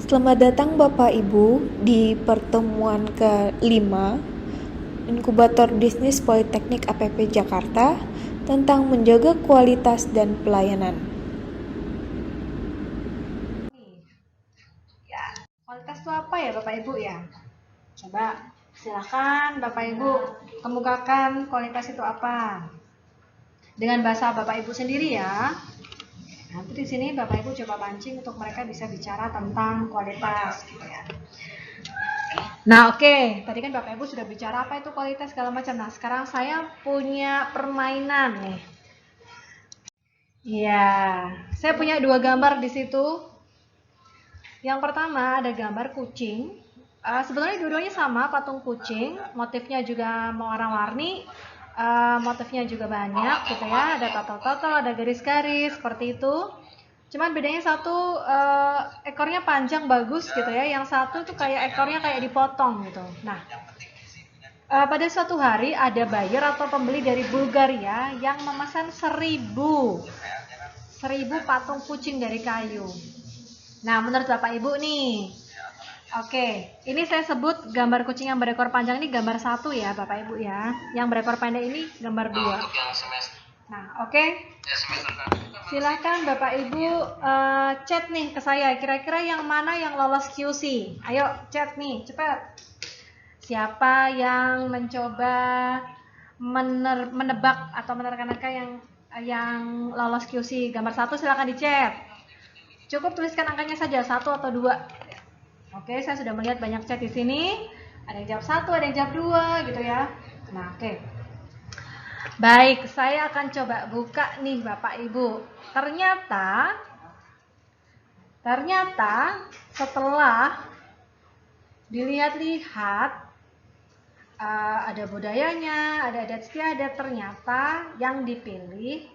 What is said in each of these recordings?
Selamat datang Bapak Ibu di pertemuan ke-5 Inkubator Bisnis Politeknik APP Jakarta tentang menjaga kualitas dan pelayanan. Ya, kualitas itu apa ya Bapak Ibu ya? Coba silakan Bapak Ibu kemukakan kualitas itu apa dengan bahasa Bapak Ibu sendiri ya. Nanti di sini Bapak Ibu coba pancing untuk mereka bisa bicara tentang kualitas gitu ya. Nah oke, tadi kan Bapak Ibu sudah bicara apa itu kualitas segala macam. Nah sekarang saya punya permainan nih. Iya, saya punya 2 gambar di situ. Yang pertama ada gambar kucing. Sebenarnya dua-duanya sama, patung kucing, motifnya juga warna-warni, motifnya juga banyak gitu ya, ada total-total, ada garis-garis seperti itu. Cuman bedanya satu ekornya panjang bagus gitu ya, yang satu tuh kayak ekornya kayak dipotong gitu. Nah, pada suatu hari ada buyer atau pembeli dari Bulgaria yang memesan 1000 patung kucing dari kayu. Nah, menurut Bapak Ibu nih, oke, ini saya sebut gambar kucing yang berekor panjang ini gambar 1 ya Bapak Ibu ya. Yang berekor pendek ini gambar 2. Nah, oke. Silakan Bapak Ibu chat nih ke saya. Kira-kira yang mana yang lolos QC? Ayo chat nih, cepat. Siapa yang mencoba menebak atau menerka-nerka yang lolos QC? Gambar 1 silakan di chat. Cukup tuliskan angkanya saja, 1 atau 2. Oke, saya sudah melihat banyak chat di sini. Ada yang jawab 1, ada yang jawab 2 gitu ya. Nah, oke. Baik, saya akan coba buka nih Bapak Ibu. Ternyata setelah dilihat-lihat ada budayanya, ada adat istiadat, ternyata yang dipilih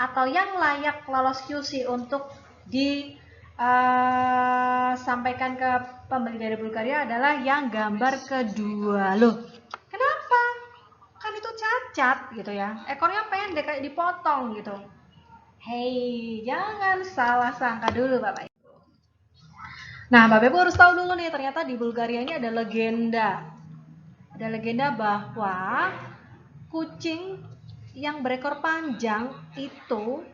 atau yang layak lolos QC untuk disampaikan ke pembeli dari Bulgaria adalah yang gambar kedua. Loh, kenapa? Kan itu cacat gitu ya, ekornya pendek kayak dipotong gitu. Hei, jangan salah sangka dulu Bapak Ibu. Nah, Bapak Ibu harus tahu dulu nih, ternyata di Bulgaria ini ada legenda. Ada legenda bahwa kucing yang berekor panjang itu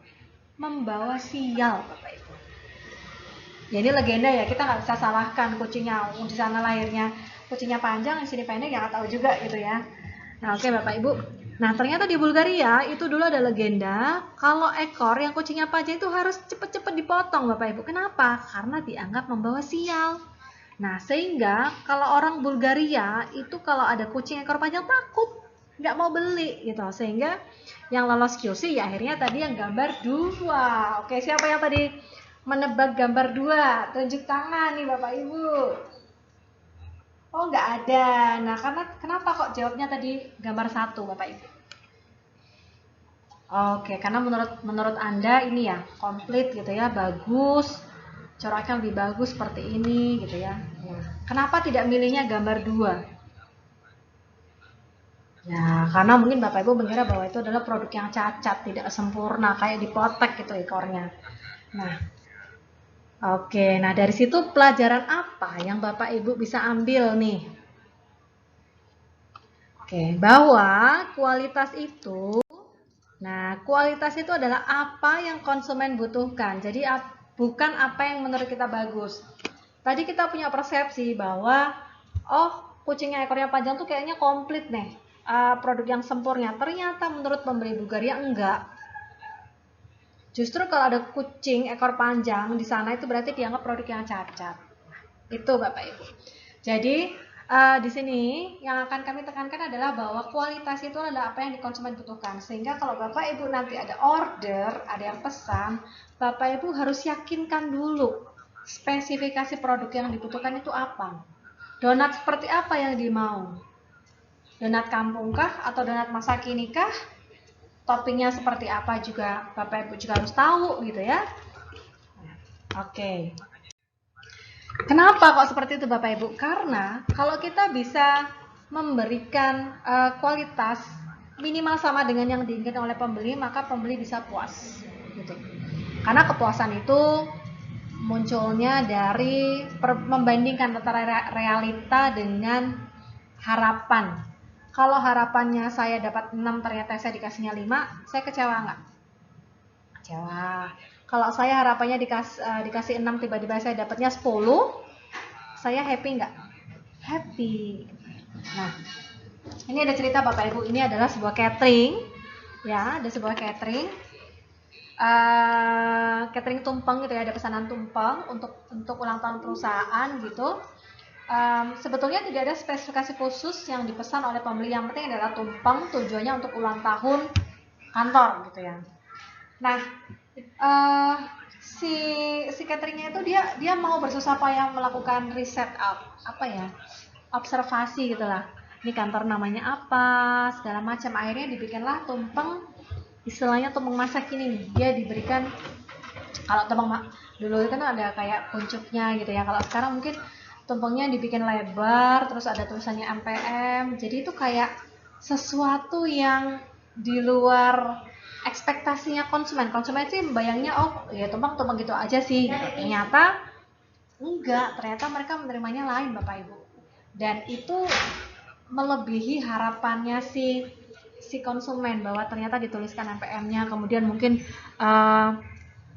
membawa sial, Bapak Ibu. Ya ini legenda ya, kita nggak bisa salahkan kucingnya. Di sana lahirnya kucingnya panjang, di sini pendek, ya nggak tahu juga gitu ya. Nah oke Bapak Ibu. Nah ternyata di Bulgaria itu dulu ada legenda kalau ekor yang kucingnya panjang itu harus cepet-cepet dipotong Bapak Ibu. Kenapa? Karena dianggap membawa sial. Nah sehingga kalau orang Bulgaria itu kalau ada kucing ekor panjang takut, nggak mau beli gitu. Sehingga yang lolos QC ya akhirnya tadi yang gambar 2. Oke, siapa yang tadi menebak gambar 2? Tunjuk tangan nih Bapak Ibu. Oh nggak ada. Nah kenapa kok jawabnya tadi gambar 1 Bapak Ibu? Oke, karena menurut Anda ini ya komplit gitu ya, bagus, coraknya lebih bagus seperti ini gitu ya. Nah, kenapa tidak milihnya gambar 2? Ya, karena mungkin Bapak Ibu mengira bahwa itu adalah produk yang cacat, tidak sempurna, kayak dipotek gitu ekornya. Nah, oke, nah dari situ pelajaran apa yang Bapak Ibu bisa ambil nih? Oke, bahwa kualitas itu, nah kualitas itu adalah apa yang konsumen butuhkan. Jadi bukan apa yang menurut kita bagus. Tadi kita punya persepsi bahwa, oh kucingnya ekornya panjang tuh kayaknya komplit nih, produk yang sempurna. Ternyata menurut pembeli Bulgaria enggak. Justru kalau ada kucing ekor panjang di sana itu berarti dianggap produk yang cacat. Itu Bapak Ibu. Jadi di sini yang akan kami tekankan adalah bahwa kualitas itu adalah apa yang konsumen butuhkan. Sehingga kalau Bapak Ibu nanti ada order, ada yang pesan, Bapak Ibu harus yakinkan dulu spesifikasi produk yang dibutuhkan itu apa. Donat seperti apa yang dimau? Donat kampungkah atau donat masa kinikah? Toppingnya seperti apa juga Bapak Ibu juga harus tahu gitu ya. Oke. Kenapa kok seperti itu Bapak Ibu? Karena kalau kita bisa memberikan kualitas minimal sama dengan yang diinginkan oleh pembeli, maka pembeli bisa puas gitu. Karena kepuasan itu munculnya dari membandingkan antara realita dengan harapan. Kalau harapannya saya dapat 6, ternyata saya dikasihnya 5, saya kecewa nggak? Kecewa. Kalau saya harapannya dikasih 6, tiba-tiba saya dapatnya 10, saya happy nggak? Happy. Nah, ini ada cerita Bapak Ibu. Ini adalah sebuah catering, ya, ada sebuah catering, catering tumpeng gitu ya, ada pesanan tumpeng untuk ulang tahun perusahaan gitu. Sebetulnya tidak ada spesifikasi khusus yang dipesan oleh pembeli, yang penting adalah tumpeng, tujuannya untuk ulang tahun kantor gitu ya. Nah, si cateringnya itu dia mau bersusah payah melakukan riset observasi gitulah. Ini kantor namanya apa, segala macam. Akhirnya dibikinlah tumpeng, istilahnya tumpeng masak ini nih. Dia diberikan, kalau tumpeng dulu itu kan ada kayak puncuknya gitu ya. Kalau sekarang mungkin tumpengnya dibikin lebar, terus ada tulisannya MPM. Jadi itu kayak sesuatu yang di luar ekspektasinya konsumen. Konsumen sih bayangnya ya tumpeng gitu aja sih gitu. Ternyata enggak, ternyata mereka menerimanya lain Bapak Ibu. Dan itu melebihi harapannya si konsumen, bahwa ternyata dituliskan MPM-nya, kemudian mungkin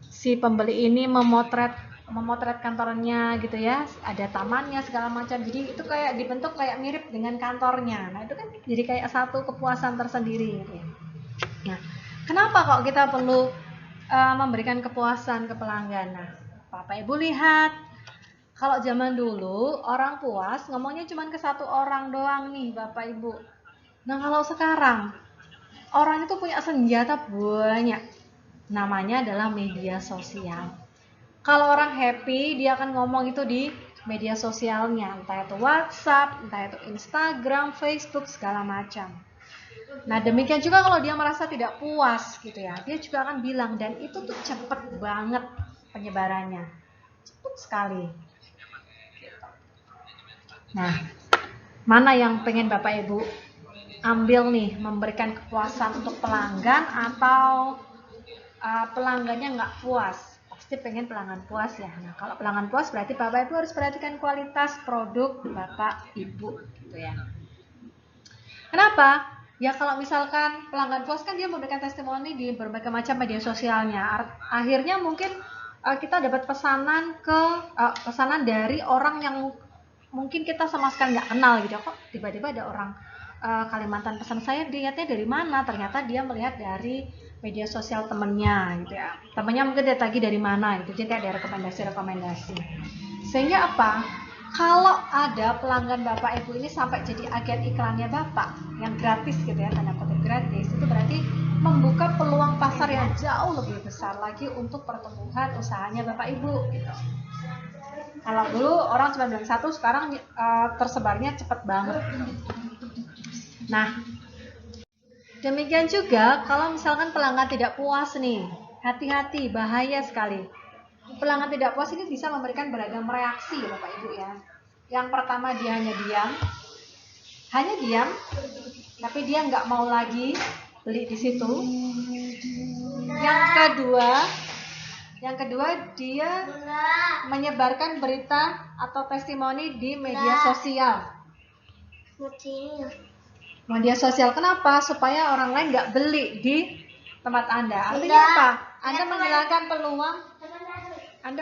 si pembeli ini memotret kantornya gitu ya, ada tamannya segala macam, jadi itu kayak dibentuk kayak mirip dengan kantornya. Nah itu kan jadi kayak satu kepuasan tersendiri gitu ya. Nah, kenapa kok kita perlu memberikan kepuasan ke pelanggan? Nah, Bapak Ibu lihat, kalau zaman dulu orang puas ngomongnya cuma ke satu orang doang nih Bapak Ibu. Nah kalau sekarang orang itu punya senjata banyak, namanya adalah media sosial. Kalau orang happy, dia akan ngomong itu di media sosialnya, entah itu WhatsApp, entah itu Instagram, Facebook, segala macam. Nah demikian juga kalau dia merasa tidak puas gitu ya, dia juga akan bilang, dan itu tuh cepet banget penyebarannya, cepet sekali. Nah, mana yang pengen Bapak Ibu ambil nih, memberikan kepuasan untuk pelanggan atau pelanggannya nggak puas? Pasti pengen pelanggan puas ya. Nah, kalau pelanggan puas berarti Bapak Ibu harus perhatikan kualitas produk Bapak Ibu gitu ya. Kenapa? Ya kalau misalkan pelanggan puas kan dia memberikan testimoni di berbagai macam media sosialnya. Akhirnya mungkin kita dapat pesanan dari orang yang mungkin kita sama sekali nggak kenal gitu. Kok tiba-tiba ada orang Kalimantan pesan saya, dilihatnya dari mana? Ternyata dia melihat dari media sosial temennya gitu ya. Temennya mungkin dia tagih dari mana gitu. Jadi ada rekomendasi. Sehingga apa? Kalau ada pelanggan Bapak Ibu ini sampai jadi agen iklannya Bapak yang gratis gitu ya, tanda kutip gratis, itu berarti membuka peluang pasar yang jauh lebih besar lagi untuk pertumbuhan usahanya Bapak Ibu gitu. Kalau dulu orang cuma bilang satu, sekarang tersebarnya cepat banget. Nah, demikian juga kalau misalkan pelanggan tidak puas nih, hati-hati, bahaya sekali. Pelanggan tidak puas ini bisa memberikan beragam reaksi Bapak Ibu ya. Yang pertama dia hanya diam, tapi dia nggak mau lagi beli di situ. Yang kedua dia menyebarkan berita atau testimoni di media sosial. Media sosial kenapa? Supaya orang lain nggak beli di tempat Anda. Artinya apa? Anda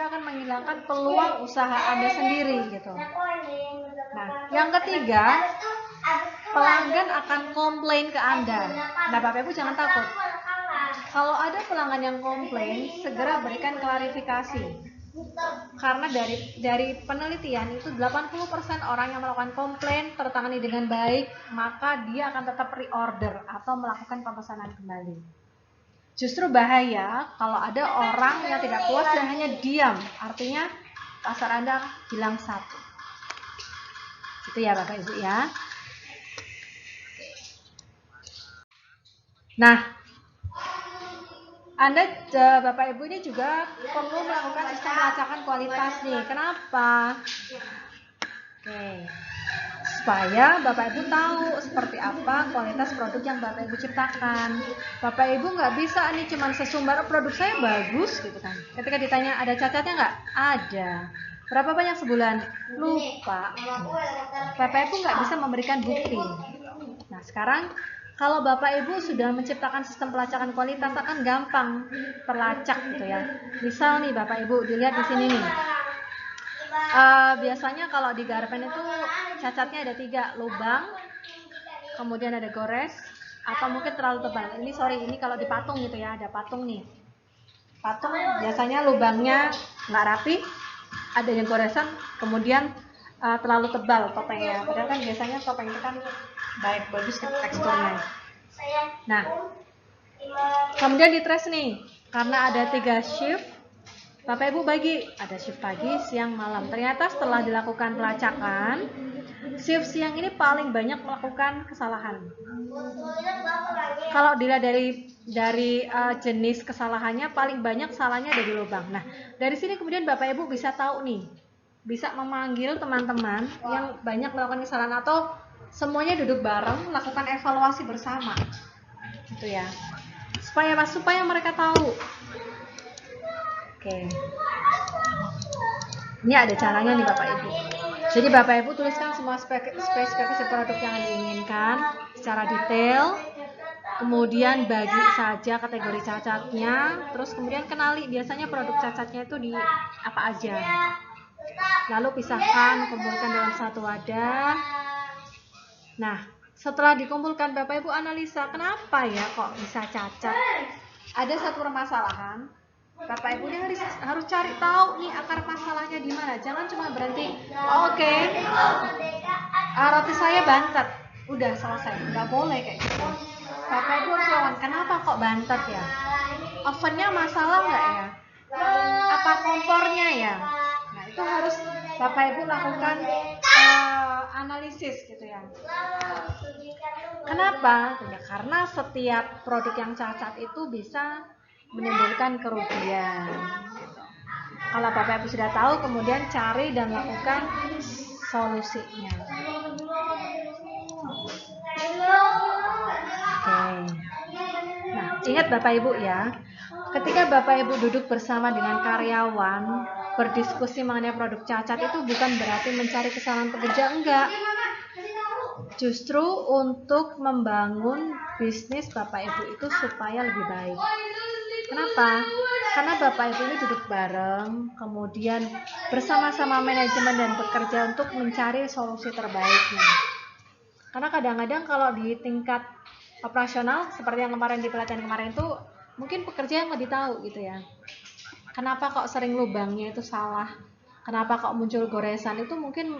akan menghilangkan peluang usaha Anda sendiri gitu. Nah, yang ketiga, pelanggan akan komplain ke Anda. Nah, Bapak Ibu jangan takut. Kalau ada pelanggan yang komplain, segera berikan klarifikasi. Karena dari penelitian itu 80% orang yang melakukan komplain tertangani dengan baik, maka dia akan tetap reorder atau melakukan pemesanan kembali. Justru bahaya kalau ada orang yang tidak puas dan hanya diam, artinya pasar Anda hilang satu. Itu ya Bapak Ibu ya. Nah, Anda Bapak Ibu ini juga perlu melakukan sistem pelacakan kualitas nih. Kenapa? Oke. supaya Bapak Ibu tahu seperti apa kualitas produk yang Bapak Ibu ciptakan. Bapak Ibu nggak bisa nih cuman sesumbar produk saya bagus gitu kan. Ketika ditanya ada cacatnya nggak? Ada. Berapa banyak sebulan? Lupa. Bapak Ibu nggak bisa memberikan bukti. Nah sekarang kalau Bapak Ibu sudah menciptakan sistem pelacakan kualitas akan gampang terlacak gitu ya. Misal nih Bapak Ibu dilihat di sini nih. Biasanya kalau di garpen itu cacatnya ada 3 lubang, kemudian ada gores, atau mungkin terlalu tebal. Ini kalau di patung gitu ya, ada patung nih. Patung biasanya lubangnya nggak rapi, ada yang goresan, kemudian terlalu tebal topengnya. Padahal kan biasanya topeng itu kan bagus teksturnya. Nah, kemudian di trace nih, karena ada 3 shift, Bapak Ibu bagi, ada shift pagi, siang, malam. Ternyata setelah dilakukan pelacakan, shift siang ini paling banyak melakukan kesalahan. Kalau dilihat dari jenis kesalahannya, paling banyak salahnya ada di lubang. Nah, dari sini kemudian Bapak Ibu bisa tahu nih, bisa memanggil teman-teman yang banyak melakukan kesalahan atau semuanya duduk bareng, melakukan evaluasi bersama, gitu ya. Supaya mereka tahu. Oke. Ini ada caranya nih Bapak Ibu. Jadi Bapak Ibu tuliskan semua spesifikasi produk yang diinginkan secara detail. Kemudian bagi saja kategori cacatnya, terus kemudian kenali biasanya produk cacatnya itu di apa aja. Lalu pisahkan, kumpulkan dalam satu wadah. Nah, setelah dikumpulkan Bapak Ibu analisa, kenapa ya kok bisa cacat? Ada satu permasalahan. Bapak Ibu ini harus cari tahu nih akar masalahnya di mana. Jangan cuma berhenti, oke, roti saya bantet, udah selesai. Nggak boleh kayak gitu. Bapak Ibu harus lawan, kenapa kok bantet ya? Ovennya masalah nggak ya? Apa kompornya ya? Nah itu harus Bapak Ibu lakukan analisis gitu ya. Kenapa? Ya, karena setiap produk yang cacat itu bisa menimbulkan kerugian. Gitu. Kalau Bapak Ibu sudah tahu, kemudian cari dan lakukan solusinya. Oke. Nah, ingat Bapak Ibu ya, ketika Bapak Ibu duduk bersama dengan karyawan, berdiskusi mengenai produk cacat itu bukan berarti mencari kesalahan pekerja, enggak. Justru untuk membangun bisnis Bapak Ibu itu supaya lebih baik. Kenapa? Karena Bapak Ibu ini duduk bareng, kemudian bersama-sama manajemen dan bekerja untuk mencari solusi terbaiknya. Karena kadang-kadang kalau di tingkat operasional, seperti yang kemarin di pelatihan kemarin itu, mungkin pekerja yang lebih tahu gitu ya. Kenapa kok sering lubangnya itu salah? Kenapa kok muncul goresan? Itu mungkin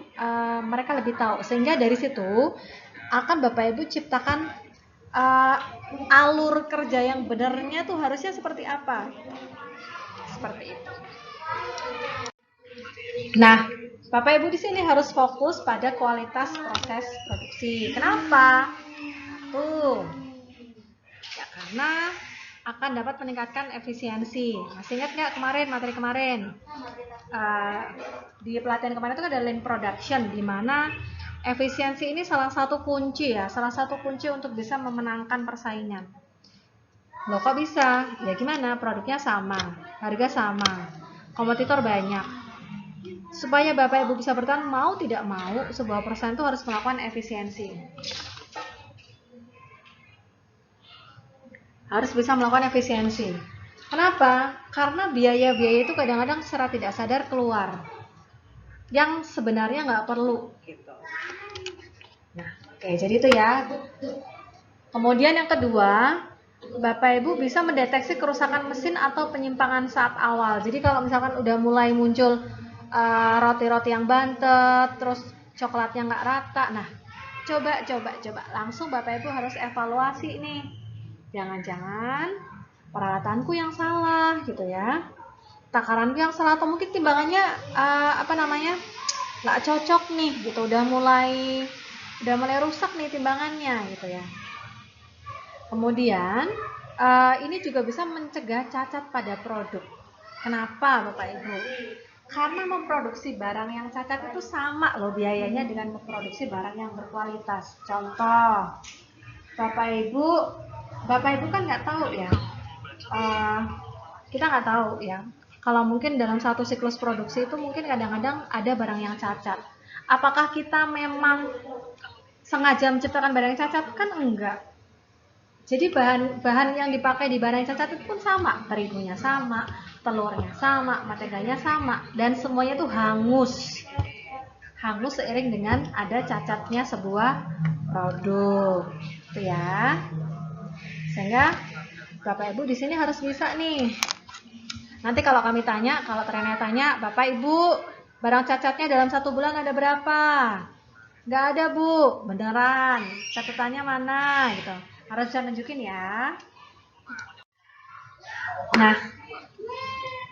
mereka lebih tahu. Sehingga dari situ akan Bapak Ibu ciptakan alur kerja yang benarnya tuh harusnya seperti apa? Seperti itu. Nah, Bapak Ibu di sini harus fokus pada kualitas proses produksi. Kenapa? Tuh. Ya karena akan dapat meningkatkan efisiensi. Masih ingat nggak materi kemarin? Di pelatihan kemarin itu ada lean production, di mana efisiensi ini salah satu kunci untuk bisa memenangkan persaingan. Loh kok bisa? Ya gimana? Produknya sama, harga sama, kompetitor banyak. Supaya Bapak Ibu bisa bertahan, mau tidak mau, sebuah perusahaan itu harus melakukan efisiensi. Harus bisa melakukan efisiensi. Kenapa? Karena biaya-biaya itu kadang-kadang secara tidak sadar keluar, yang sebenarnya nggak perlu gitu. Nah, oke, jadi itu ya. Kemudian yang kedua, Bapak Ibu bisa mendeteksi kerusakan mesin atau penyimpangan saat awal. Jadi kalau misalkan udah mulai muncul roti-roti yang bantet, terus coklatnya nggak rata, nah coba langsung Bapak Ibu harus evaluasi nih. Jangan-jangan peralatanku yang salah gitu ya, takaranku yang salah, atau mungkin timbangannya nggak cocok nih gitu, udah mulai rusak nih timbangannya gitu ya. Kemudian ini juga bisa mencegah cacat pada produk. Kenapa Bapak Ibu? Karena memproduksi barang yang cacat itu sama loh biayanya dengan memproduksi barang yang berkualitas. Contoh, Bapak Ibu, Bapak Ibu kan nggak tahu ya, eh, kita nggak tahu ya. Kalau mungkin dalam satu siklus produksi itu mungkin kadang-kadang ada barang yang cacat. Apakah kita memang sengaja menciptakan barang yang cacat? Kan enggak. Jadi bahan yang dipakai di barang yang cacat itu pun sama, terigunya sama, telurnya sama, menteganya sama, dan semuanya itu hangus seiring dengan ada cacatnya sebuah produk, gitu ya. Sehingga Bapak Ibu di sini harus bisa nih. Nanti kalau kami tanya, kalau ternyata tanya, Bapak Ibu, barang cacatnya dalam 1 bulan ada berapa? Nggak ada Bu, beneran. Catatannya mana? Gitu. Harus saya nunjukin ya. Nah,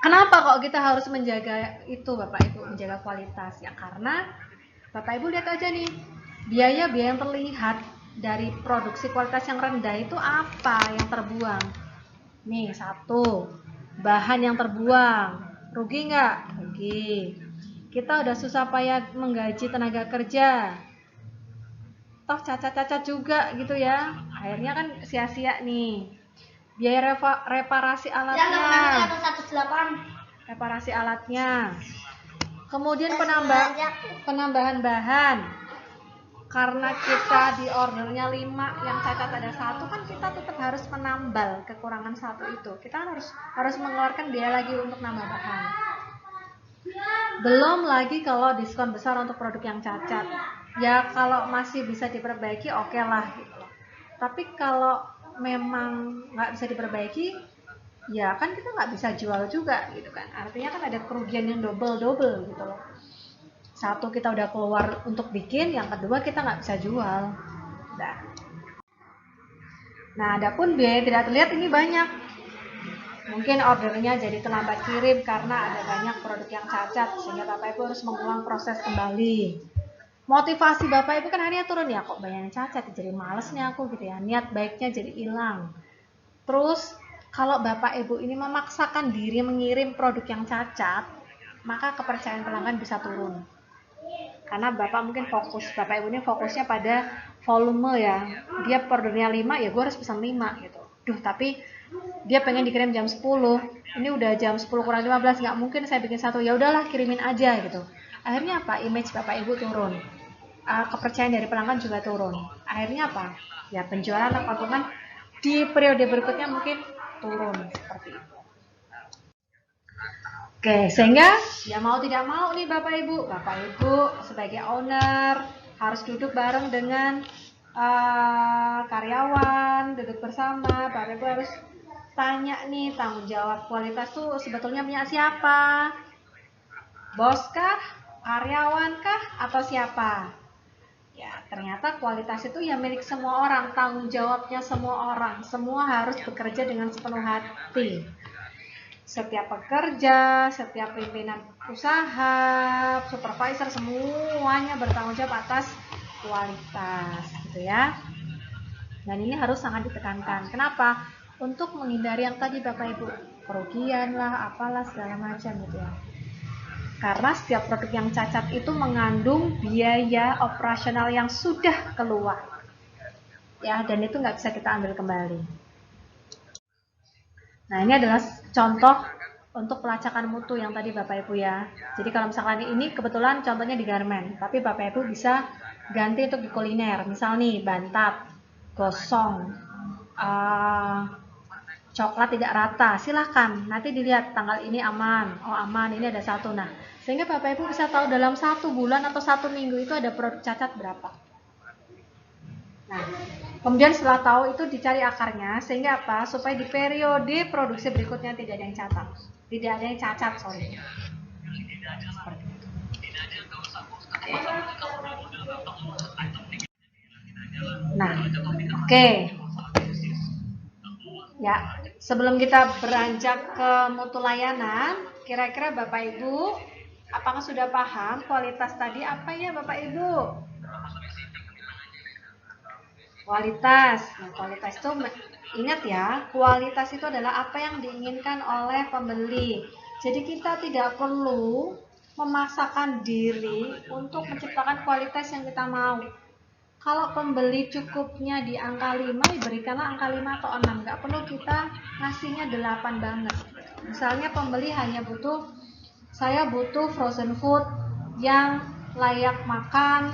kenapa kok kita harus menjaga itu Bapak Ibu, menjaga kualitas? Ya karena Bapak Ibu lihat aja nih, biaya-biaya yang terlihat dari produksi kualitas yang rendah itu apa yang terbuang? Nih, satu, bahan yang terbuang. Rugi nggak? Rugi. Kita udah susah payah menggaji tenaga kerja. Toh cacat-cacat juga gitu ya. Akhirnya kan sia-sia nih. Biaya reparasi alatnya. Reparasi alatnya. Kemudian penambahan bahan. Karena kita di ordernya 5, yang cacat ada 1, kan kita tetap harus menambal kekurangan 1 itu. Kita harus mengeluarkan biaya lagi untuk nambah bahan. Belum lagi kalau diskon besar untuk produk yang cacat. Ya kalau masih bisa diperbaiki oke lah gitu loh. Tapi kalau memang nggak bisa diperbaiki, ya kan kita nggak bisa jual juga gitu kan. Artinya kan ada kerugian yang double gitu loh. Satu, kita udah keluar untuk bikin, yang kedua kita nggak bisa jual. Nah, adapun biaya tidak terlihat ini banyak. Mungkin ordernya jadi terlambat kirim karena ada banyak produk yang cacat, sehingga Bapak Ibu harus mengulang proses kembali. Motivasi Bapak Ibu kan akhirnya turun, ya kok banyak yang cacat, jadi males nih aku gitu ya, niat baiknya jadi hilang. Terus kalau Bapak Ibu ini memaksakan diri mengirim produk yang cacat, maka kepercayaan pelanggan bisa turun. Karena Bapak mungkin Bapak Ibu ini fokusnya pada volume ya. Dia ordernya 5, ya gue harus pesan 5 gitu. Duh, tapi dia pengen dikirim jam 10. Ini udah jam 10 kurang 15, nggak mungkin saya bikin 1. Ya udahlah, kirimin aja gitu. Akhirnya apa? Image Bapak Ibu turun. Kepercayaan dari pelanggan juga turun. Akhirnya apa? Ya penjualan atau keuntungan di periode berikutnya mungkin turun seperti itu. Oke, sehingga ya mau tidak mau nih Bapak Ibu sebagai owner harus duduk bareng dengan karyawan, duduk bersama. Bapak Ibu harus tanya nih, tanggung jawab kualitas tuh sebetulnya punya siapa? Bos kah? Karyawan kah? Atau siapa? Ya, ternyata kualitas itu ya milik semua orang, tanggung jawabnya semua orang. Semua harus bekerja dengan sepenuh hati. Setiap pekerja, setiap pimpinan usaha, supervisor, semuanya bertanggung jawab atas kualitas, gitu ya. Dan ini harus sangat ditekankan. Kenapa? Untuk menghindari yang tadi Bapak Ibu, kerugian lah, apalah segala macam gitu ya. Karena setiap produk yang cacat itu mengandung biaya operasional yang sudah keluar, ya, dan itu nggak bisa kita ambil kembali. Nah, ini adalah contoh untuk pelacakan mutu yang tadi Bapak Ibu ya. Jadi kalau misalkan ini kebetulan contohnya di garment, tapi Bapak Ibu bisa ganti untuk di kuliner. Misal nih, bantat, gosong, coklat tidak rata, silahkan nanti dilihat tanggal ini aman, oh aman, ini ada 1. Nah, sehingga Bapak Ibu bisa tahu dalam 1 bulan atau 1 minggu itu ada produk cacat berapa. Nah, kemudian setelah tahu itu dicari akarnya, sehingga apa? Supaya di periode produksi berikutnya tidak ada yang cacat, sorry. Nah, oke. Ya, sebelum kita beranjak ke mutu layanan, kira-kira Bapak Ibu, apakah sudah paham kualitas tadi apa ya Bapak Ibu? Kualitas. Nah, kualitas itu ingat ya, kualitas itu adalah apa yang diinginkan oleh pembeli. Jadi kita tidak perlu memaksakan diri untuk menciptakan kualitas yang kita mau. Kalau pembeli cukupnya di angka 5, berikanlah angka 5 atau 6. Nggak perlu kita ngasihnya 8 banget. Misalnya pembeli hanya saya butuh frozen food yang layak makan,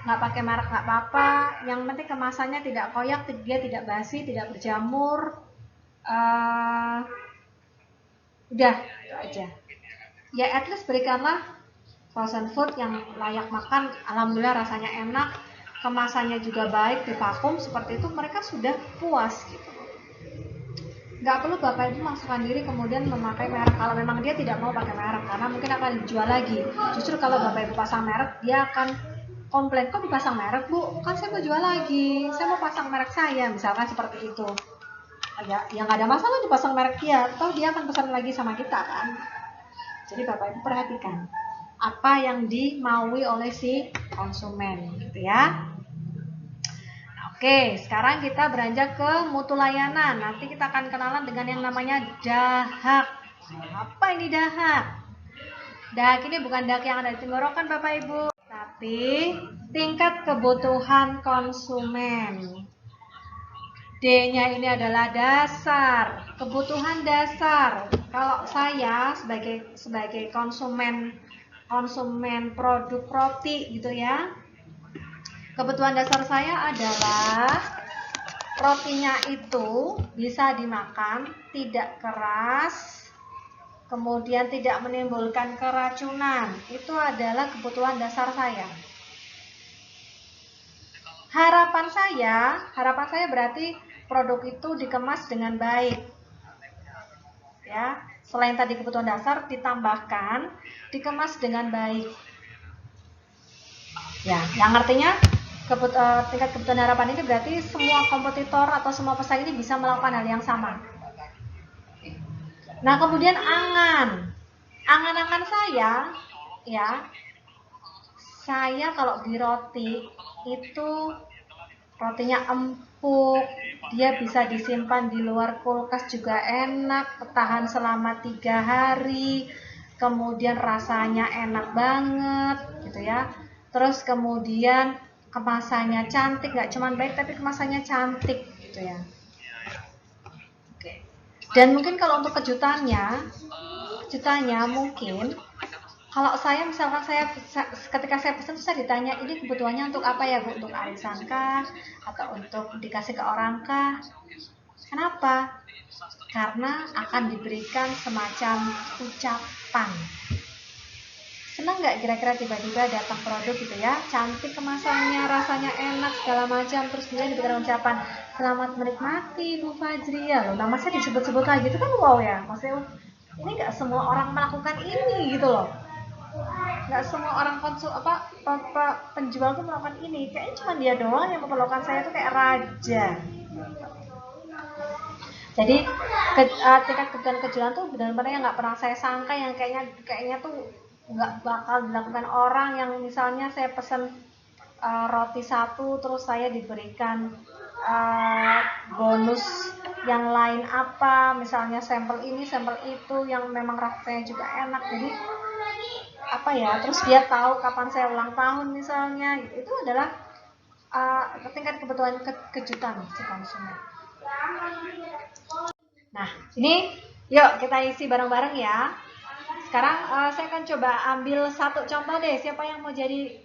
nggak pakai merek nggak apa-apa, yang penting kemasannya tidak koyak, dia tidak basi, tidak berjamur, udah itu aja. Ya at least berikanlah frozen food yang layak makan, alhamdulillah rasanya enak, kemasannya juga baik, di vakum seperti itu, mereka sudah puas gitu. Nggak perlu Bapak Ibu memaksakan diri kemudian memakai merek kalau memang dia tidak mau pakai merek, karena mungkin akan dijual lagi. Justru kalau Bapak Ibu pasang merek, dia akan komplain, kok dipasang merek Bu? Kan saya mau jual lagi, saya mau pasang merek saya, misalkan seperti itu. Ya nggak ada masalah dipasang merek dia, atau dia akan pesan lagi sama kita kan. Jadi Bapak Ibu perhatikan apa yang dimaui oleh si konsumen gitu ya. Oke, sekarang kita beranjak ke mutu layanan. Nanti kita akan kenalan dengan yang namanya dahak. Apa ini dahak? Dahak ini bukan dahak yang ada di tenggorokan Bapak Ibu, tapi tingkat kebutuhan konsumen. D-nya ini adalah dasar, kebutuhan dasar. Kalau saya sebagai konsumen produk roti gitu ya, kebutuhan dasar saya adalah rotinya itu bisa dimakan, tidak keras, kemudian tidak menimbulkan keracunan. Itu adalah kebutuhan dasar saya. Harapan saya berarti produk itu dikemas dengan baik. Ya, selain tadi kebutuhan dasar ditambahkan dikemas dengan baik. Ya, yang artinya tingkat kebutuhan harapan ini berarti semua kompetitor atau semua pesaing ini bisa melakukan hal yang sama. Nah, kemudian angan-angan saya, ya, saya kalau di roti itu rotinya empuk, dia bisa disimpan di luar kulkas juga enak, tahan selama 3 hari, kemudian rasanya enak banget, gitu ya. Terus kemudian kemasannya cantik, nggak cuma baik tapi kemasannya cantik gitu ya. Oke. Dan mungkin kalau untuk kejutannya mungkin kalau saya misalkan ketika saya pesan saya ditanya ini kebutuhannya untuk apa ya Bu, untuk arisan kah atau untuk dikasih ke orang kah? Kenapa? Karena akan diberikan semacam ucapan. Senang nggak kira-kira tiba-tiba datang produk gitu ya, cantik kemasannya, rasanya enak segala macam, terus kemudian diberikan ucapan selamat menikmati Bu Fajri ya, loh nama saya disebut-sebut lagi, itu kan wow ya, maksudnya ini nggak semua orang melakukan ini gitu loh, nggak semua orang penjual tuh melakukan ini, kayaknya cuma dia doang yang memperlakukan saya tuh kayak raja. Jadi tingkat kebutuhan kejualan tuh benar-benar yang nggak pernah saya sangka, yang kayaknya tuh nggak bakal dilakukan orang, yang misalnya saya pesen roti 1 terus saya diberikan bonus yang lain apa, misalnya sampel ini sampel itu yang memang rasanya juga enak, jadi apa ya, terus dia tahu kapan saya ulang tahun misalnya, itu adalah tingkat kebutuhan kejutan si konsumen. Nah ini yuk kita isi bareng-bareng ya. Sekarang saya akan coba ambil satu contoh deh. Siapa yang mau jadi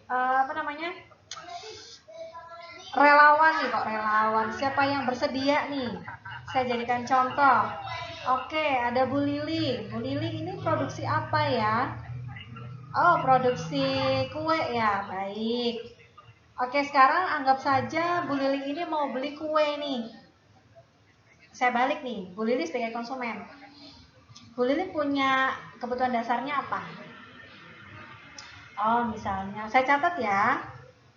relawan nih kok, relawan. Siapa yang bersedia nih? Saya jadikan contoh. Oke, ada Bu Lili. Bu Lili ini produksi apa ya? Oh, produksi kue ya. Baik. Oke, sekarang anggap saja Bu Lili ini mau beli kue nih. Saya balik nih, Bu Lili sebagai konsumen. Bu Lili punya kebutuhan dasarnya apa? Oh, misalnya, saya catat ya.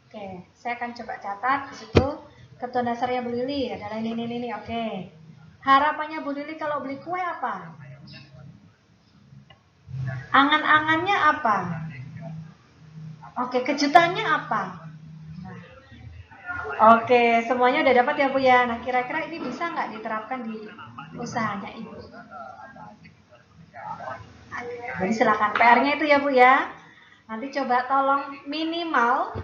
Oke, saya akan coba catat di situ. Kebutuhan dasarnya Bu Lili adalah ini. Oke. Harapannya Bu Lili kalau beli kue apa? Angan-angannya apa? Oke, kejutannya apa? Nah, oke, semuanya udah dapat ya Bu ya. Nah, kira-kira ini bisa nggak diterapkan di usahanya Ibu? Jadi silakan PR-nya itu ya Bu ya. Nanti coba tolong minimal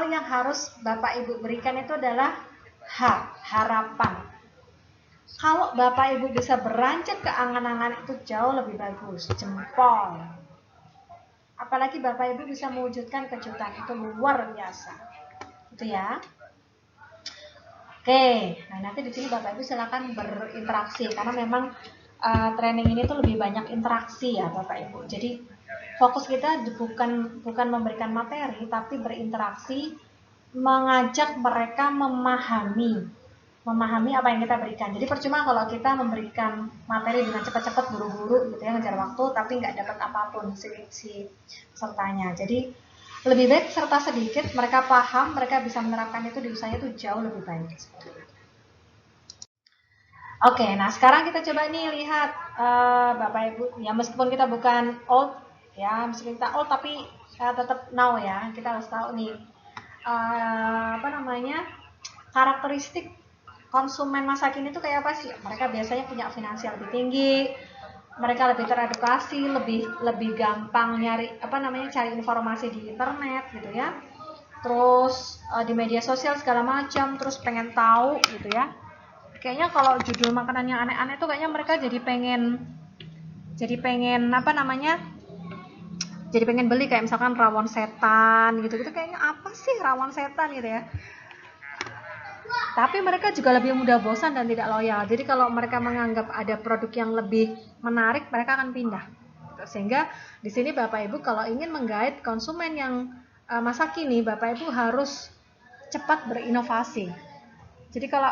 yang harus Bapak Ibu berikan itu adalah harapan. Kalau Bapak Ibu bisa beranjak ke angan-angan itu jauh lebih bagus, jempol. Apalagi Bapak Ibu bisa mewujudkan kejutan, itu luar biasa. Itu ya. Oke, nah nanti di sini Bapak Ibu silakan berinteraksi karena memang training ini tuh lebih banyak interaksi ya Bapak Ibu. Jadi fokus kita bukan memberikan materi tapi berinteraksi, mengajak mereka memahami apa yang kita berikan. Jadi percuma kalau kita memberikan materi dengan cepat-cepat buru-buru gitu ya, ngejar waktu tapi nggak dapat apapun si sertanya. Jadi lebih baik serta sedikit, mereka paham, mereka bisa menerapkan itu di usahanya itu jauh lebih baik. Oke, nah sekarang kita coba nih lihat Bapak Ibu, ya meskipun kita bukan old, ya meskipun kita old tapi tetap now ya, kita harus tahu nih karakteristik konsumen masa kini itu kayak apa sih? Mereka biasanya punya finansial lebih tinggi, mereka lebih teredukasi, lebih gampang cari informasi di internet gitu ya. Terus di media sosial segala macam, terus pengen tahu gitu ya. Kayaknya kalau judul makanan yang aneh-aneh tuh kayaknya mereka jadi pengen beli, kayak misalkan rawon setan gitu-gitu, kayaknya apa sih rawon setan gitu ya. Tapi mereka juga lebih mudah bosan dan tidak loyal. Jadi kalau mereka menganggap ada produk yang lebih menarik, mereka akan pindah. Sehingga di sini Bapak Ibu kalau ingin menggait konsumen yang masa kini, Bapak Ibu harus cepat berinovasi. Jadi kalau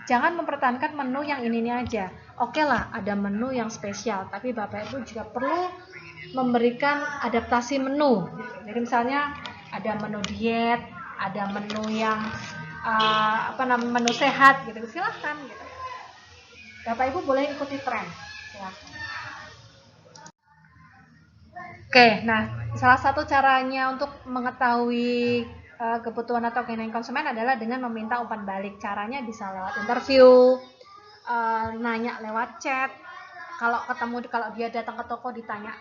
jangan mempertahankan menu yang ini aja. Oke lah, ada menu yang spesial, tapi Bapak Ibu juga perlu memberikan adaptasi menu. Jadi misalnya ada menu diet, ada menu yang menu sehat gitu, silahkan gitu. Bapak Ibu boleh ikuti tren, silahkan. Oke, nah salah satu caranya untuk mengetahui kebutuhan atau keinginan konsumen adalah dengan meminta umpan balik. Caranya bisa lewat interview, nanya lewat chat. Kalau dia datang ke toko ditanya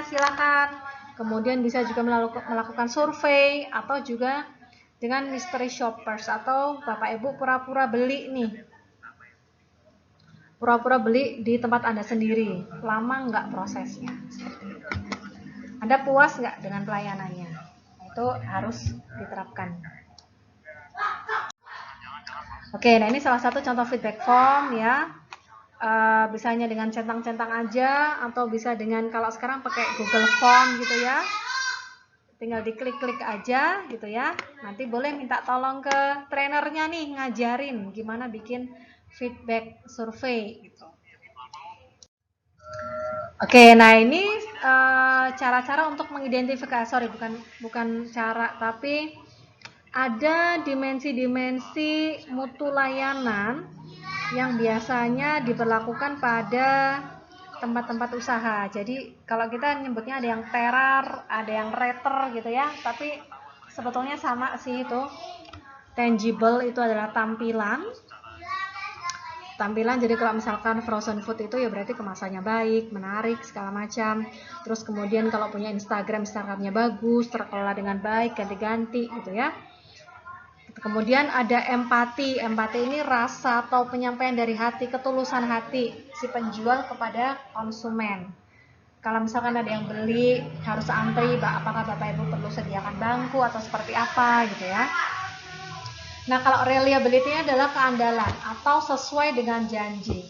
silakan. Kemudian bisa juga melakukan survei atau juga dengan mystery shoppers atau Bapak Ibu pura-pura beli nih. Pura-pura beli di tempat Anda sendiri. Lama nggak prosesnya? Anda puas nggak dengan pelayanannya? Itu harus diterapkan. Oke, nah ini salah satu contoh feedback form ya. Bisanya dengan centang-centang aja atau bisa dengan kalau sekarang pakai Google Form gitu ya. Tinggal diklik-klik aja gitu ya. Nanti boleh minta tolong ke trainernya nih ngajarin gimana bikin feedback survei gitu. Oke, nah ini cara-cara untuk mengidentifikasi, bukan cara, tapi ada dimensi-dimensi mutu layanan yang biasanya diberlakukan pada tempat-tempat usaha. Jadi kalau kita nyebutnya ada yang terar, ada yang reter gitu ya, tapi sebetulnya sama sih itu. Tangible itu adalah tampilan. Jadi kalau misalkan frozen food itu ya berarti kemasannya baik, menarik, segala macam. Terus kemudian kalau punya Instagramnya bagus, terkelola dengan baik, ganti-ganti gitu ya. Kemudian ada empati. Empati ini rasa atau penyampaian dari hati, ketulusan hati si penjual kepada konsumen. Kalau misalkan ada yang beli harus antri, apakah Bapak Ibu perlu sediakan bangku atau seperti apa gitu ya. Nah, kalau reliability adalah keandalan atau sesuai dengan janji.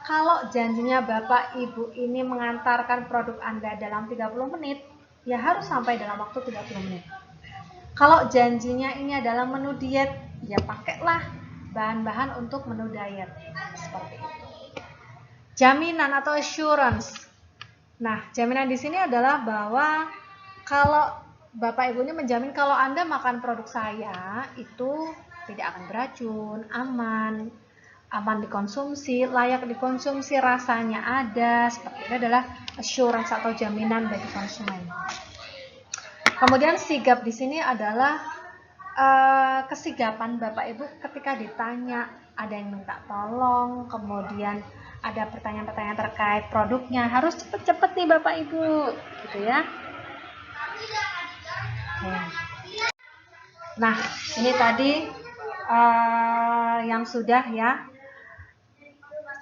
Kalau janjinya Bapak Ibu ini mengantarkan produk Anda dalam 30 menit, ya harus sampai dalam waktu 30 menit. Kalau janjinya ini adalah menu diet, ya pakailah bahan-bahan untuk menu diet. Seperti itu. Jaminan atau assurance. Nah, jaminan di sini adalah bahwa kalau Bapak Ibunya menjamin kalau Anda makan produk saya itu tidak akan beracun, aman dikonsumsi, layak dikonsumsi, rasanya ada. Seperti itu adalah assurance atau jaminan bagi konsumen. Kemudian sigap di sini adalah kesigapan Bapak Ibu ketika ditanya, ada yang minta tolong, kemudian ada pertanyaan-pertanyaan terkait produknya, harus cepet-cepet nih Bapak Ibu, gitu ya. Oke. Nah, ini tadi yang sudah ya.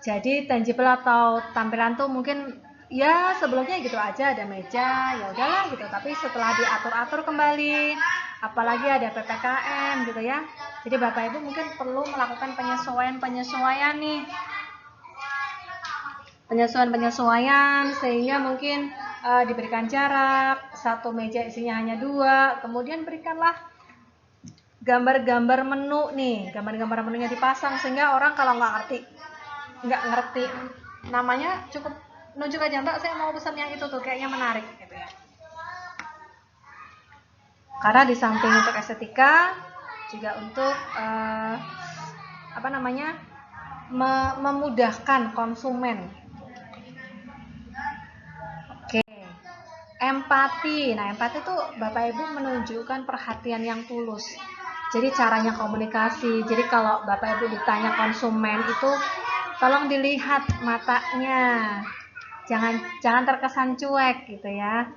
Jadi tangible atau tampilan tuh mungkin ya sebelumnya gitu aja, ada meja, ya udahlah gitu. Tapi setelah diatur-atur kembali, apalagi ada PPKM gitu ya. Jadi Bapak Ibu mungkin perlu melakukan penyesuaian nih. Penyesuaian sehingga mungkin diberikan jarak, satu meja isinya hanya 2, kemudian berikanlah gambar-gambar menu nih, gambar-gambar menunya dipasang sehingga orang kalau nggak ngerti namanya, cukup nunjuk aja, Mbak saya mau pesan yang itu tuh, kayaknya menarik gitu ya. Karena di samping untuk estetika juga untuk memudahkan konsumen. Oke, empati. Nah, empati itu Bapak Ibu menunjukkan perhatian yang tulus. Jadi caranya komunikasi. Jadi kalau Bapak Ibu ditanya konsumen itu tolong dilihat matanya, jangan terkesan cuek gitu ya.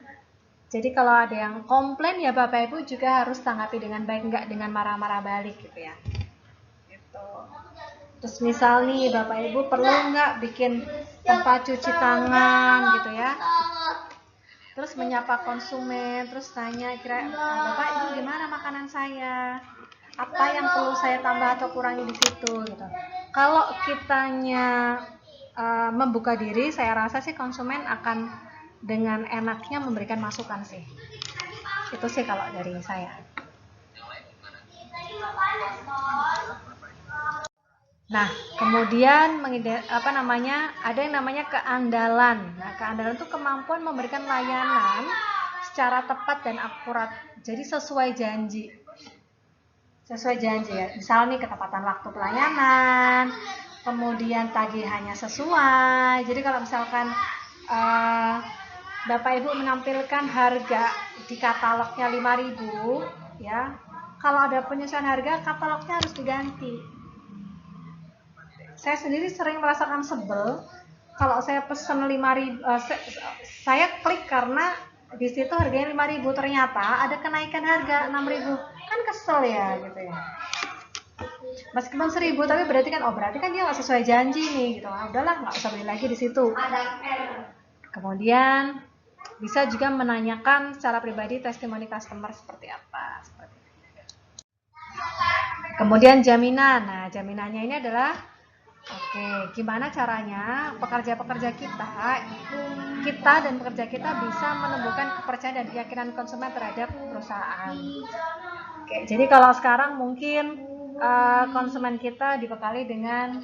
Jadi kalau ada yang komplain ya Bapak Ibu juga harus tanggapi dengan baik, nggak dengan marah-marah balik gitu ya. Gitu. Terus misal nih Bapak Ibu perlu nggak bikin tempat cuci tangan gitu ya. Terus menyapa konsumen, terus tanya kira Bapak Ibu gimana makanan saya? Apa yang perlu saya tambah atau kurangi di situ gitu. Kalau kitanya membuka diri, saya rasa sih konsumen akan dengan enaknya memberikan masukan sih. Itu sih kalau dari saya. Nah, kemudian ada yang namanya keandalan. Nah, keandalan itu kemampuan memberikan layanan secara tepat dan akurat. Jadi sesuai janji ya. Misal nih ketepatan waktu pelayanan, kemudian tagihannya sesuai. Jadi kalau misalkan Bapak Ibu menampilkan harga di katalognya 5.000 ya. Kalau ada penyesuaian harga, katalognya harus diganti. Saya sendiri sering merasakan sebel kalau saya pesen 5.000, saya klik karena di situ harganya 5.000, ternyata ada kenaikan harga 6.000. Kan kesel ya gitu ya. Meskipun 1.000 tapi berarti kan dia nggak sesuai janji nih gitu. Nah, udahlah nggak usah beli lagi di situ. Kemudian bisa juga menanyakan secara pribadi testimoni customer seperti apa. Kemudian jaminan. Nah, jaminannya ini adalah gimana caranya pekerja-pekerja kita dan pekerja kita bisa menumbuhkan kepercayaan dan keyakinan konsumen terhadap perusahaan. Jadi kalau sekarang mungkin konsumen kita dibekali dengan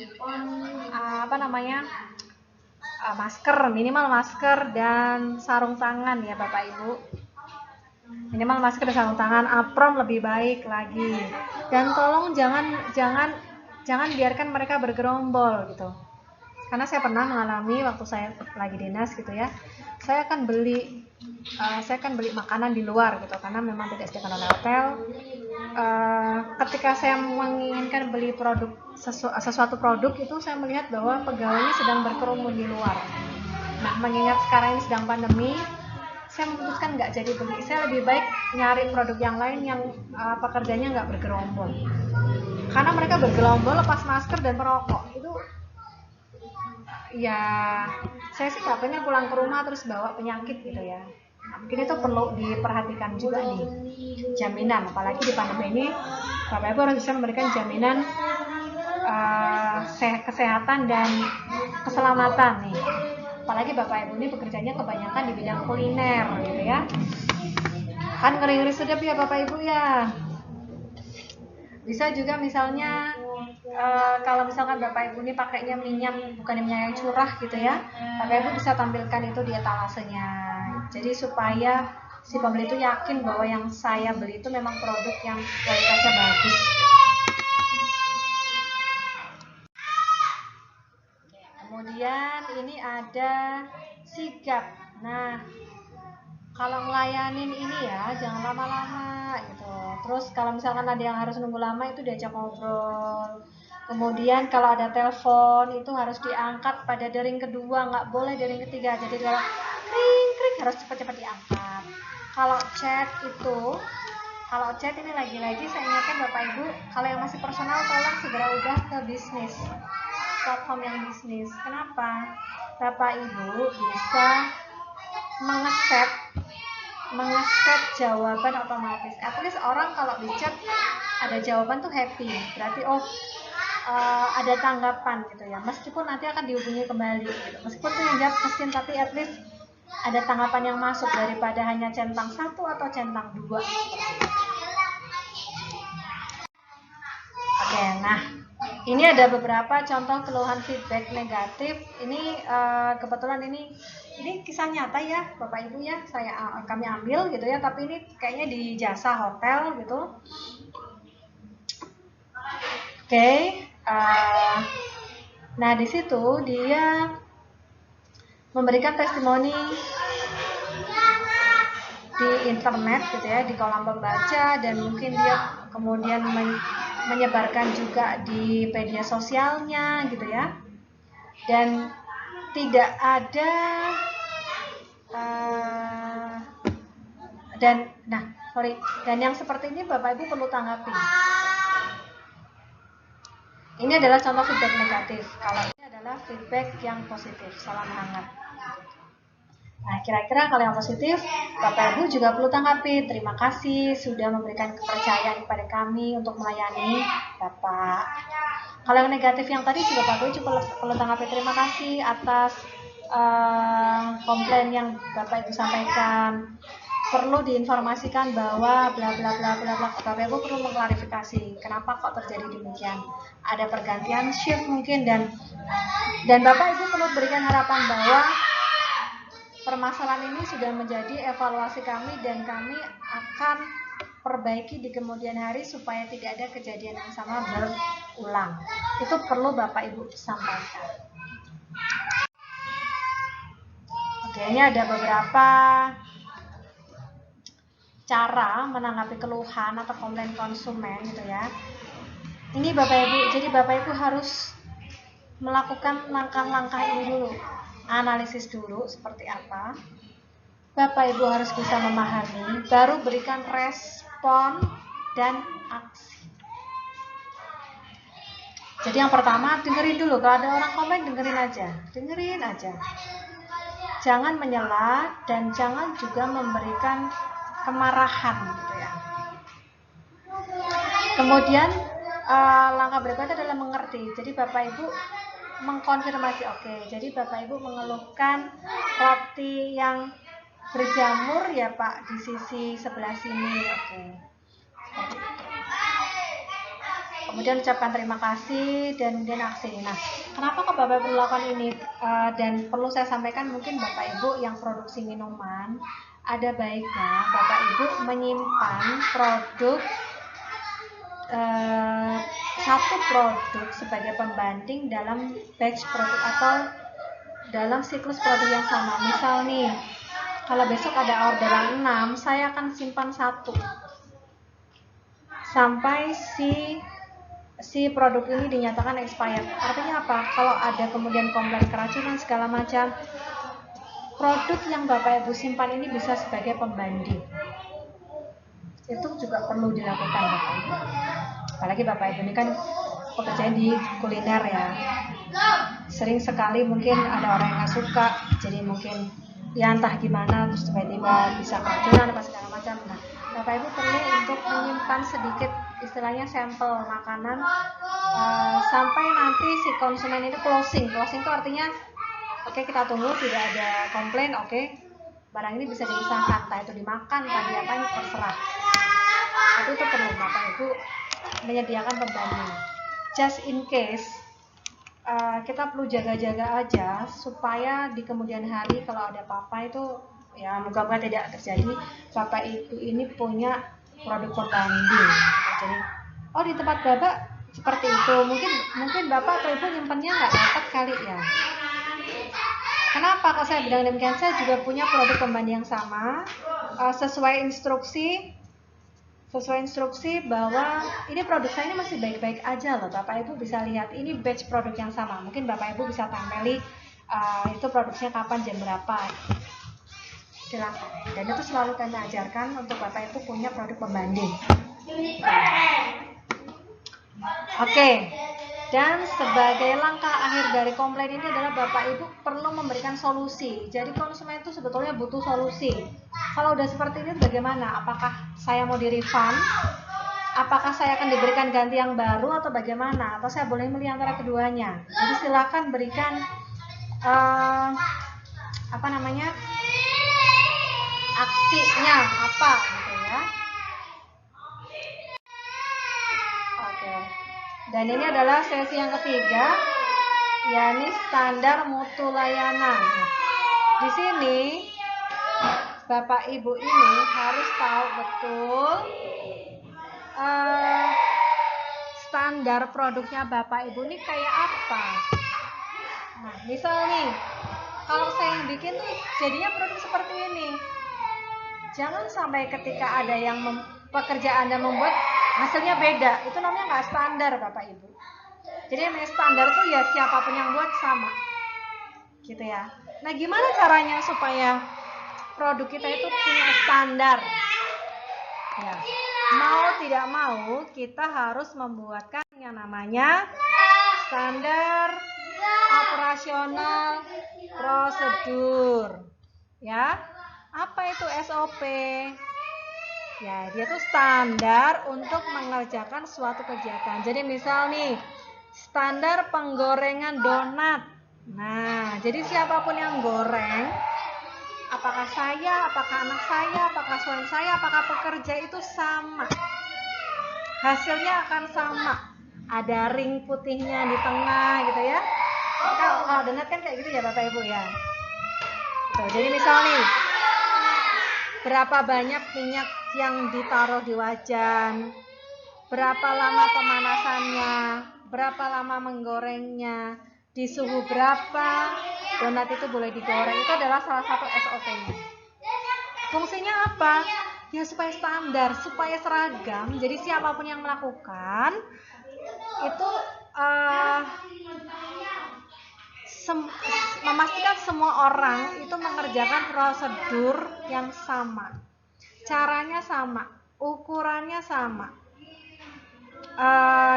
minimal masker dan sarung tangan ya Bapak Ibu. Minimal masker dan sarung tangan, apron lebih baik lagi. Dan tolong jangan biarkan mereka bergerombol gitu. Karena saya pernah mengalami waktu saya lagi dinas gitu ya. Saya akan beli makanan di luar gitu karena memang tidak disediakan oleh hotel. Ketika saya menginginkan beli sesuatu produk itu, saya melihat bahwa pegawainya sedang berkerumun di luar. Nah, mengingat sekarang ini sedang pandemi, saya memutuskan nggak jadi beli. Saya lebih baik nyari produk yang lain yang pekerjanya nggak bergerombol. Karena mereka bergerombol lepas masker dan merokok itu ya, saya sih nggak pengen pulang ke rumah terus bawa penyakit gitu ya. Mungkin itu perlu diperhatikan juga nih, jaminan. Apalagi di pandemi ini Bapak Ibu harus bisa memberikan jaminan kesehatan dan keselamatan nih. Apalagi Bapak Ibu ini bekerjanya kebanyakan di bidang kuliner gitu ya. Kan ngeri-ngeri sedap ya Bapak Ibu ya. Bisa juga misalnya kalau misalkan Bapak Ibu ini pakainya minyak, bukan minyak yang curah gitu ya, Bapak Ibu bisa tampilkan itu di etalasenya. Jadi supaya si pembeli itu yakin bahwa yang saya beli itu memang produk yang kualitasnya bagus. Kemudian ini ada sigap. Nah, kalau ngelayanin ini ya jangan lama-lama gitu. Terus kalau misalkan ada yang harus nunggu lama itu diajak ngobrol. Kemudian kalau ada telepon itu harus diangkat pada dering kedua, nggak boleh dering ketiga. Jadi kalau kring kring harus cepat-cepat diangkat. Kalau chat ini lagi-lagi saya ingatkan Bapak Ibu, kalau yang masih personal tolong segera ubah ke bisnis, platform yang bisnis. Kenapa? Bapak Ibu bisa mengeset jawaban otomatis. At least orang kalau di chat ada jawaban tuh happy, berarti ada tanggapan gitu ya. Meskipun nanti akan dihubungi kembali gitu. Meskipun itu yang jawab mesin, tapi at least ada tanggapan yang masuk daripada hanya centang 1 atau centang 2. Oke, nah ini ada beberapa contoh keluhan feedback negatif. Ini kebetulan ini kisah nyata ya Bapak Ibu ya, kami ambil gitu ya, tapi ini kayaknya di jasa hotel gitu. Oke, nah di situ dia memberikan testimoni di internet gitu ya, di kolom pembaca, dan mungkin dia kemudian menyebarkan juga di media sosialnya gitu ya. Dan tidak ada dan yang seperti ini Bapak Ibu perlu tanggapi. Ini adalah contoh feedback negatif. Kalau ini adalah feedback yang positif. Salam hangat. Nah, kira-kira kalau yang positif, Bapak Ibu juga perlu tanggapi. Terima kasih sudah memberikan kepercayaan kepada kami untuk melayani Bapak. Kalau yang negatif yang tadi juga Bapak Ibu juga perlu tanggapi. Terima kasih atas komplain yang Bapak Ibu sampaikan. Perlu diinformasikan bahwa bla bla bla bla bla. Bapak Ibu perlu mengklarifikasi kenapa kok terjadi demikian. Ada pergantian shift mungkin, dan Bapak Ibu perlu berikan harapan bahwa permasalahan ini sudah menjadi evaluasi kami dan kami akan perbaiki di kemudian hari supaya tidak ada kejadian yang sama berulang. Itu perlu Bapak Ibu sampaikan. Oke, ini ada beberapa cara menanggapi keluhan atau komplain konsumen gitu ya. Ini Bapak Ibu, jadi Bapak Ibu harus melakukan langkah-langkah ini dulu. Analisis dulu seperti apa. Bapak Ibu harus bisa memahami, baru berikan respon dan aksi. Jadi yang pertama, dengerin dulu. Kalau ada orang komen, dengerin aja. Jangan menyela dan jangan juga memberikan kemarahan gitu ya. Kemudian langkah berikutnya adalah mengerti. Jadi Bapak Ibu mengkonfirmasi, oke, jadi Bapak Ibu mengeluhkan roti yang berjamur ya Pak di sisi sebelah sini, oke. Kemudian ucapkan terima kasih dan kemudian aksi. Nah, kenapa kok Bapak Ibu melakukan ini? Dan perlu saya sampaikan, mungkin Bapak Ibu yang produksi minuman, ada baiknya Bapak Ibu menyimpan produk satu produk sebagai pembanding dalam batch produk atau dalam siklus produk yang sama. Misal nih, kalau besok ada orderan 6, saya akan simpan 1 sampai si produk ini dinyatakan expired. Artinya apa? Kalau ada kemudian komplain keracunan segala macam, produk yang Bapak Ibu simpan ini bisa sebagai pembanding. Itu juga perlu dilakukan Bapak Ibu. Apalagi Bapak Ibu ini kan pekerjaan di kuliner ya. Sering sekali mungkin ada orang yang gak suka, jadi mungkin ya entah gimana terus tiba-tiba bisa keracunan apa segala macam. Nah, Bapak Ibu perlu untuk menyimpan sedikit istilahnya sampel makanan sampai nanti si konsumen itu closing. Closing itu artinya oke, kita tunggu tidak ada komplain, oke, barang ini bisa diusahakan, entah itu dimakan, entah diapain, terserah. Itu perlu Bapak Ibu menyediakan pembanding. Just in case, kita perlu jaga-jaga aja supaya di kemudian hari kalau ada apa-apa itu ya moga-moga tidak terjadi, Bapak Ibu ini punya produk pembanding. Jadi, di tempat Bapak seperti itu, mungkin Bapak atau Ibu nyimpennya nggak dapat kali ya. Kenapa? Kalau saya bilang demikian, saya juga punya produk pembanding yang sama, sesuai instruksi sesuai instruksi bahwa ini produk saya ini masih baik-baik aja loh. Bapak Ibu bisa lihat ini batch produk yang sama. Mungkin Bapak Ibu bisa tempeli itu produksinya kapan, jam berapa. Silakan. Dan itu selalu kami ajarkan untuk Bapak Ibu punya produk pembanding. Oke. Dan sebagai langkah akhir dari komplain ini adalah Bapak Ibu perlu memberikan solusi. Jadi konsumen itu sebetulnya butuh solusi. Kalau udah seperti ini bagaimana? Apakah saya mau di-refund? Apakah saya akan diberikan ganti yang baru atau bagaimana? Atau saya boleh milih antara keduanya? Jadi silakan berikan aksinya apa gitu ya. Oke. Dan ini adalah sesi yang ketiga, yakni standar mutu layanan. Di sini Bapak Ibu ini harus tahu betul standar produknya Bapak Ibu ini kayak apa. Nah, misal nih, kalau saya yang bikin nih jadinya produk seperti ini. Jangan sampai ketika ada yang pekerjaan Anda membuat hasilnya beda, itu namanya nggak standar Bapak Ibu. Jadi yang standar itu ya siapapun yang buat sama, gitu ya. Nah, gimana caranya supaya produk kita itu punya standar? Ya, mau tidak mau kita harus membuatkan yang namanya standar operasional prosedur. Ya, apa itu SOP? Ya, dia tuh standar untuk mengerjakan suatu kegiatan. Jadi misal nih, standar penggorengan donat. Nah, jadi siapapun yang goreng, apakah saya, apakah anak saya, apakah suami saya, apakah pekerja itu sama. Hasilnya akan sama. Ada ring putihnya di tengah gitu ya. Kalau donat kan kayak gitu ya Bapak Ibu ya. Tuh, jadi misal nih, berapa banyak minyak yang ditaruh di wajan, berapa lama pemanasannya, berapa lama menggorengnya, di suhu berapa donat itu boleh digoreng. Itu adalah salah satu SOP-nya. Fungsinya apa? Ya supaya standar, supaya seragam. Jadi siapapun yang melakukan itu memastikan semua orang itu mengerjakan prosedur yang sama, caranya sama, ukurannya sama,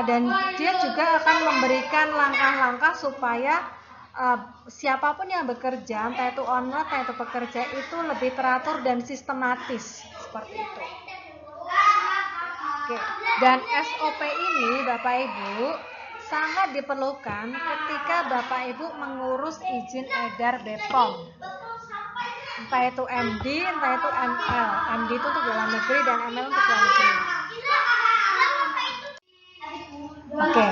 dan dia juga akan memberikan langkah-langkah supaya siapapun yang bekerja, entah itu owner, entah itu pekerja, itu lebih teratur dan sistematis seperti itu. Oke. Dan SOP ini Bapak Ibu sangat diperlukan ketika Bapak Ibu mengurus izin edar BPOM. Entah itu MD, entah itu ML. MD itu untuk dalam negeri dan ML untuk luar negeri. Oke.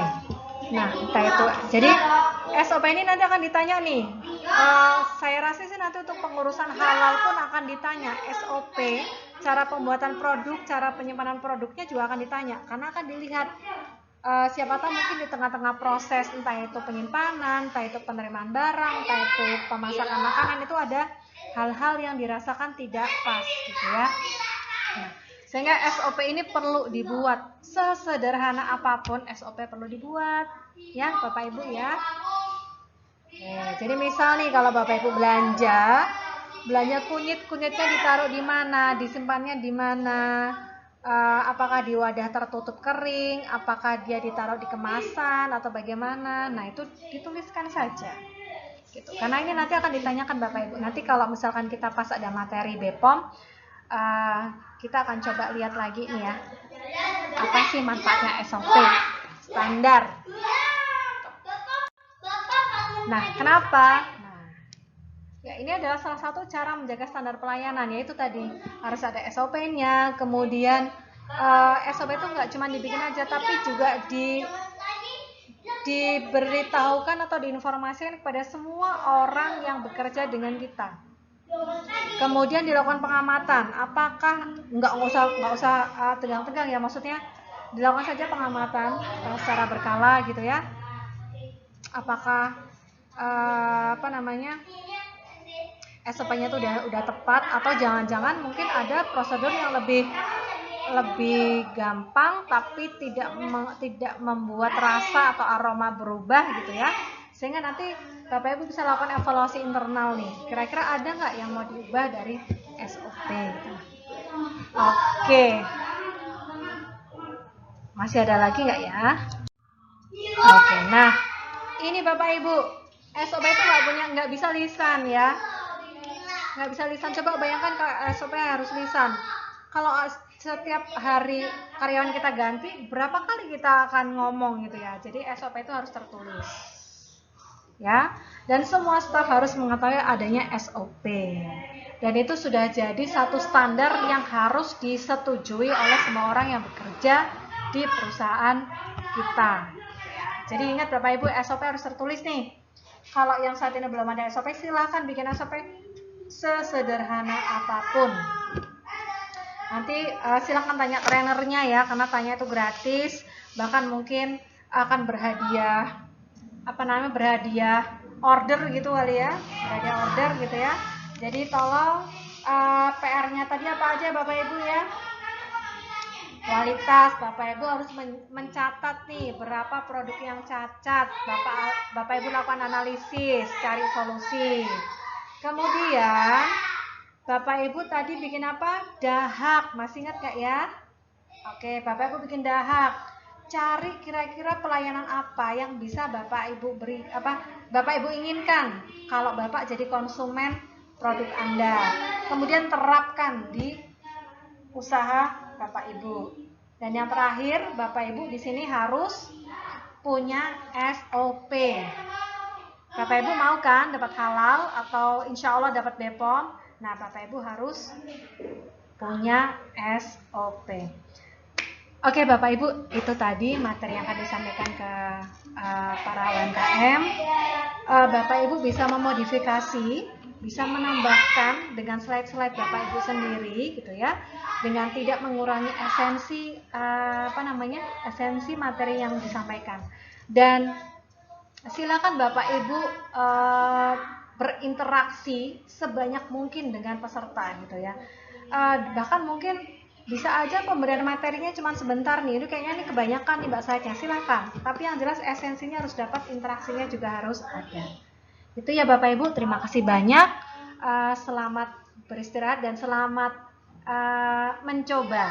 Nah, entah itu. Jadi SOP ini nanti akan ditanya nih. Saya rasa sih nanti untuk pengurusan halal pun akan ditanya SOP, cara pembuatan produk, cara penyimpanan produknya juga akan ditanya. Karena akan dilihat siapa tahu mungkin di tengah-tengah proses, entah itu penyimpanan, entah itu penerimaan barang, entah itu pemasakan makanan, itu ada hal-hal yang dirasakan tidak pas gitu ya. Nah, sehingga SOP ini perlu dibuat, sesederhana apapun SOP perlu dibuat ya Bapak Ibu ya. Jadi misal nih kalau Bapak Ibu belanja kunyitnya ditaruh di mana, disimpannya di mana, apakah di wadah tertutup kering, apakah dia ditaruh di kemasan atau bagaimana. Nah, itu dituliskan saja gitu. Karena ini nanti akan ditanyakan Bapak Ibu. Nanti kalau misalkan kita pas ada materi BPOM, kita akan coba lihat lagi nih ya, apa sih manfaatnya SOP standar. Nah, kenapa? Ya, ini adalah salah satu cara menjaga standar pelayanan, yaitu tadi harus ada SOP-nya, kemudian SOP itu nggak cuma dibikin aja, tapi juga diberitahukan atau diinformasikan kepada semua orang yang bekerja dengan kita. Kemudian dilakukan pengamatan, apakah nggak usah tegang-tegang ya, maksudnya dilakukan saja pengamatan secara berkala gitu ya. Apakah SOP-nya itu udah tepat, atau jangan-jangan mungkin ada prosedur yang lebih lebih gampang tapi tidak membuat rasa atau aroma berubah gitu ya, sehingga nanti Bapak Ibu bisa lakukan evaluasi internal nih, kira-kira ada nggak yang mau diubah dari SOP gitu. Oke, masih ada lagi nggak ya? Oke, nah ini Bapak Ibu, SOP itu nggak bisa lisan ya, nggak bisa lisan. Coba bayangkan kalau SOP harus lisan. Kalau setiap hari karyawan kita ganti, berapa kali kita akan ngomong gitu ya. Jadi SOP itu harus tertulis ya, dan semua staf harus mengetahui adanya SOP, dan itu sudah jadi satu standar yang harus disetujui oleh semua orang yang bekerja di perusahaan kita. Jadi ingat Bapak Ibu, SOP harus tertulis nih. Kalau yang saat ini belum ada SOP, silahkan bikin SOP sesederhana apapun. Nanti silahkan tanya trainernya ya, karena tanya itu gratis. Bahkan mungkin akan berhadiah berhadiah order gitu kali ya, berhadiah order gitu ya. Jadi tolong PR-nya tadi apa aja Bapak Ibu ya? Kualitas, Bapak Ibu harus mencatat nih berapa produk yang cacat. Bapak Ibu lakukan analisis, cari solusi. Kemudian Bapak Ibu tadi bikin apa? Dahak, masih ingat gak ya? Oke, Bapak Ibu bikin dahak. Cari kira-kira pelayanan apa yang bisa Bapak Ibu Bapak Ibu inginkan kalau Bapak jadi konsumen produk Anda. Kemudian terapkan di usaha Bapak Ibu. Dan yang terakhir, Bapak Ibu di sini harus punya SOP. Bapak Ibu mau kan dapat halal atau insya Allah dapat BPOM? Nah, Bapak Ibu harus punya SOP. Oke Bapak Ibu, itu tadi materi yang akan disampaikan ke para UMKM. Bapak Ibu bisa memodifikasi, bisa menambahkan dengan slide-slide Bapak Ibu sendiri gitu ya, dengan tidak mengurangi esensi esensi materi yang disampaikan. Dan silakan Bapak Ibu berinteraksi sebanyak mungkin dengan peserta gitu ya. Bahkan mungkin bisa aja pemberian materinya cuma sebentar nih, ini kayaknya ini kebanyakan nih Mbak Saidnya, silakan. Tapi yang jelas esensinya harus dapat, interaksinya juga harus ada. Itu ya Bapak Ibu, terima kasih banyak. Selamat beristirahat dan selamat mencoba.